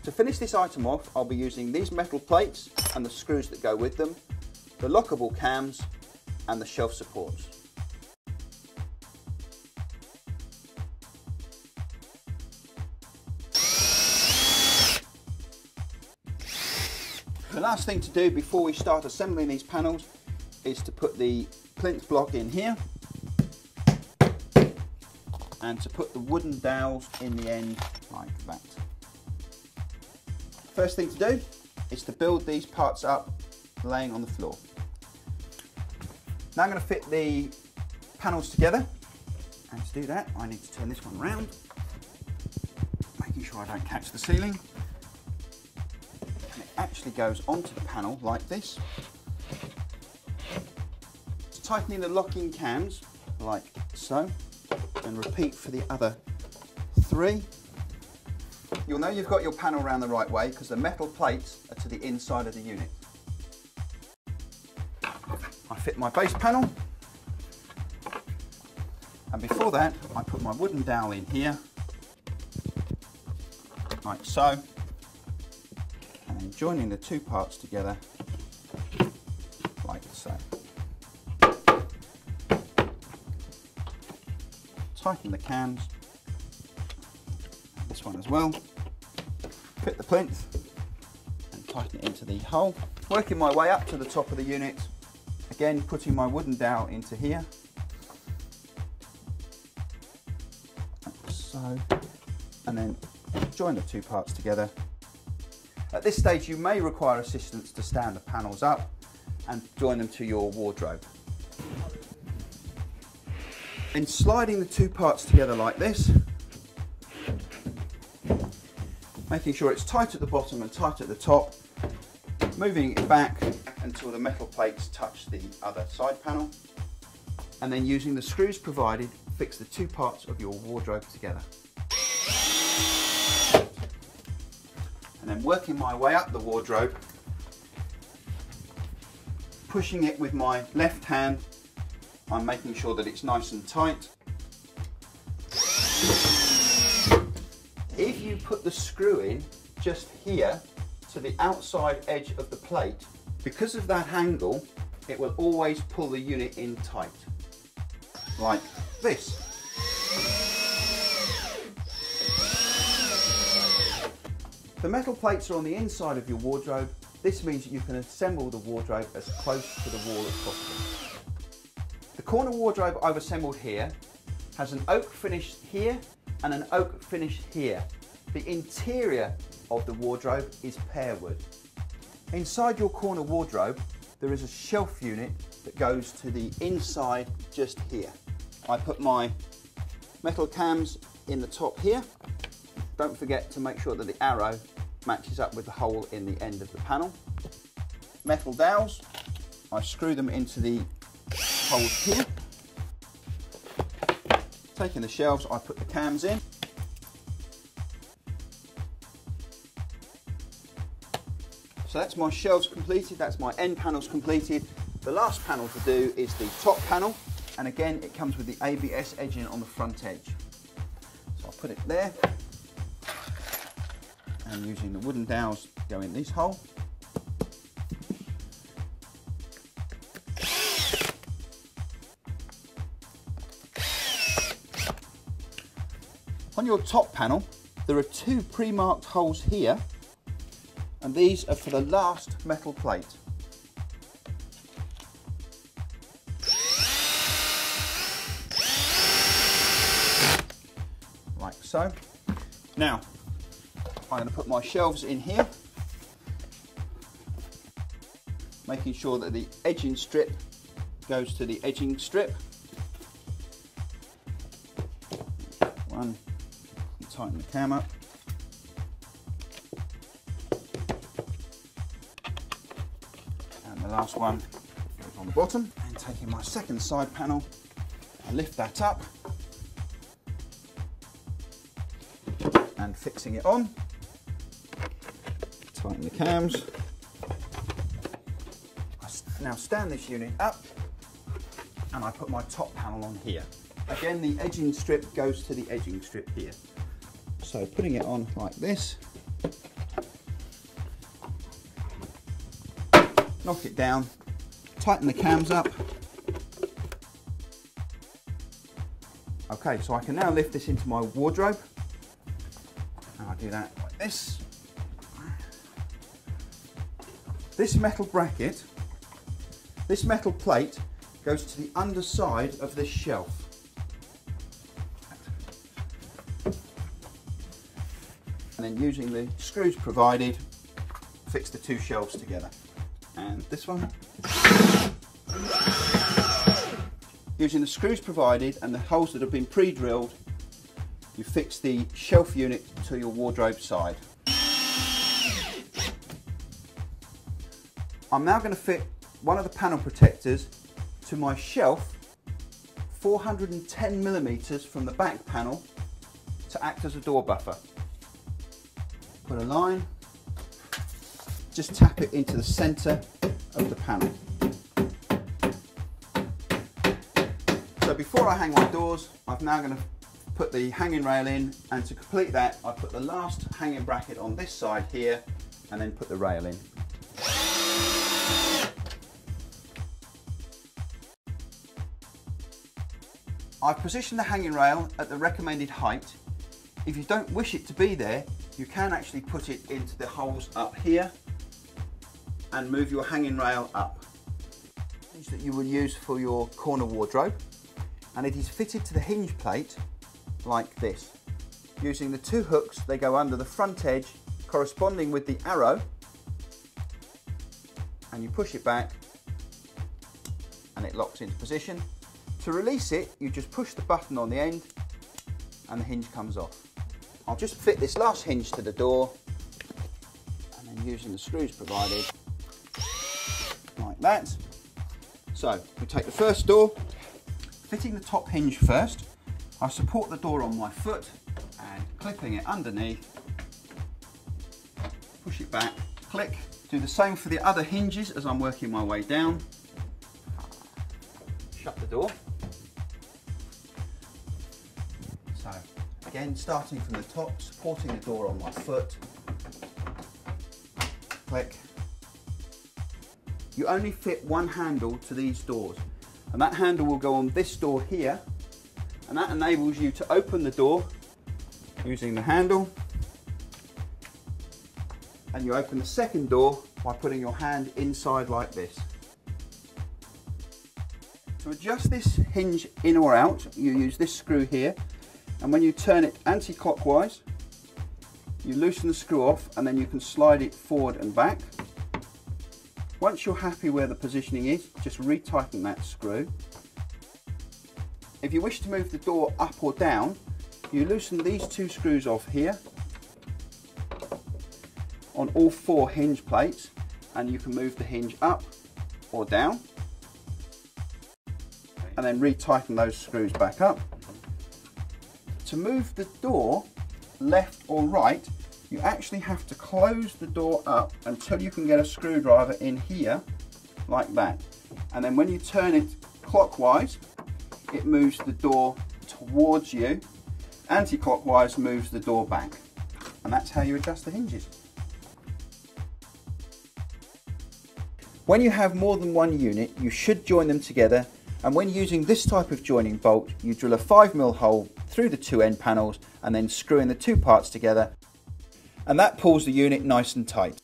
To finish this item off, I'll be using these metal plates and the screws that go with them, the lockable cams and the shelf supports. The last thing to do before we start assembling these panels is to put the plinth block in here and to put the wooden dowels in the end like that. First thing to do is to build these parts up laying on the floor. Now I'm going to fit the panels together, and to do that I need to turn this one round, making sure I don't catch the ceiling. And it actually goes onto the panel like this. Tightening the locking cams like so, and repeat for the other 3. You'll know you've got your panel around the right way because the metal plates are to the inside of the unit. I fit my base panel, and before that I put my wooden dowel in here like so, and then joining the 2 parts together like so. Tighten the cams, this one as well, fit the plinth and tighten it into the hole. Working my way up to the top of the unit, again putting my wooden dowel into here, like so, and then join the 2 parts together. At this stage you may require assistance to stand the panels up and join them to your wardrobe. In sliding the 2 parts together like this, making sure it's tight at the bottom and tight at the top, moving it back until the metal plates touch the other side panel, and then using the screws provided, fix the 2 parts of your wardrobe together. And then working my way up the wardrobe, pushing it with my left hand, I'm making sure that it's nice and tight. If you put the screw in just here to the outside edge of the plate, because of that angle, it will always pull the unit in tight, like this. The metal plates are on the inside of your wardrobe. This means that you can assemble the wardrobe as close to the wall as possible. The corner wardrobe I've assembled here has an oak finish here and an oak finish here. The interior of the wardrobe is pear wood. Inside your corner wardrobe there is a shelf unit that goes to the inside just here. I put my metal cams in the top here. Don't forget to make sure that the arrow matches up with the hole in the end of the panel. Metal dowels, I screw them into the holes here. Taking the shelves, I put the cams in. So that's my shelves completed, that's my end panels completed. The last panel to do is the top panel, and again it comes with the ABS edging on the front edge. So I'll put it there, and using the wooden dowels go in this hole. On your top panel, there are 2 pre-marked holes here, and these are for the last metal plate. Like so. Now, I'm going to put my shelves in here, making sure that the edging strip goes to the edging strip. One. Tighten the cam up. And the last one goes on the bottom. And taking my second side panel, I lift that up and fixing it on. Tighten the cams. I now stand this unit up and I put my top panel on here. Again, the edging strip goes to the edging strip here. So putting it on like this, knock it down, tighten the cams up. Okay, so I can now lift this into my wardrobe, and I'll do that like this. This metal bracket, this metal plate goes to the underside of this shelf. And then using the screws provided, fix the two shelves together. And this one. Using the screws provided and the holes that have been pre-drilled, you fix the shelf unit to your wardrobe side. I'm now going to fit one of the panel protectors to my shelf 410mm from the back panel to act as a door buffer. Put a line, just tap it into the centre of the panel. So before I hang my doors, I'm now going to put the hanging rail in, and to complete that I put the last hanging bracket on this side here and then put the rail in. I've positioned the hanging rail at the recommended height. If you don't wish it to be there, you can actually put it into the holes up here and move your hanging rail up. That you will use for your corner wardrobe, and it is fitted to the hinge plate like this. Using the two hooks, they go under the front edge corresponding with the arrow, and you push it back and it locks into position. To release it, you just push the button on the end and the hinge comes off. I'll just fit this last hinge to the door, and then using the screws provided, like that. So we take the first door, fitting the top hinge first. I support the door on my foot and clipping it underneath, push it back, click. Do the same for the other hinges as I'm working my way down. Shut the door. So again, starting from the top, supporting the door on my foot, click. You only fit one handle to these doors, and that handle will go on this door here, and that enables you to open the door using the handle, and you open the second door by putting your hand inside like this. To adjust this hinge in or out, you use this screw here, and when you turn it anti-clockwise, you loosen the screw off, and then you can slide it forward and back. Once you're happy where the positioning is, just retighten that screw. If you wish to move the door up or down, you loosen these two screws off here on all four hinge plates, and you can move the hinge up or down, and then retighten those screws back up. To move the door left or right, you actually have to close the door up until you can get a screwdriver in here, like that. And then when you turn it clockwise, it moves the door towards you. Anti-clockwise moves the door back. And that's how you adjust the hinges. When you have more than one unit, you should join them together. And when using this type of joining bolt, you drill a 5mm hole through the two end panels and then screw in the two parts together. And that pulls the unit nice and tight.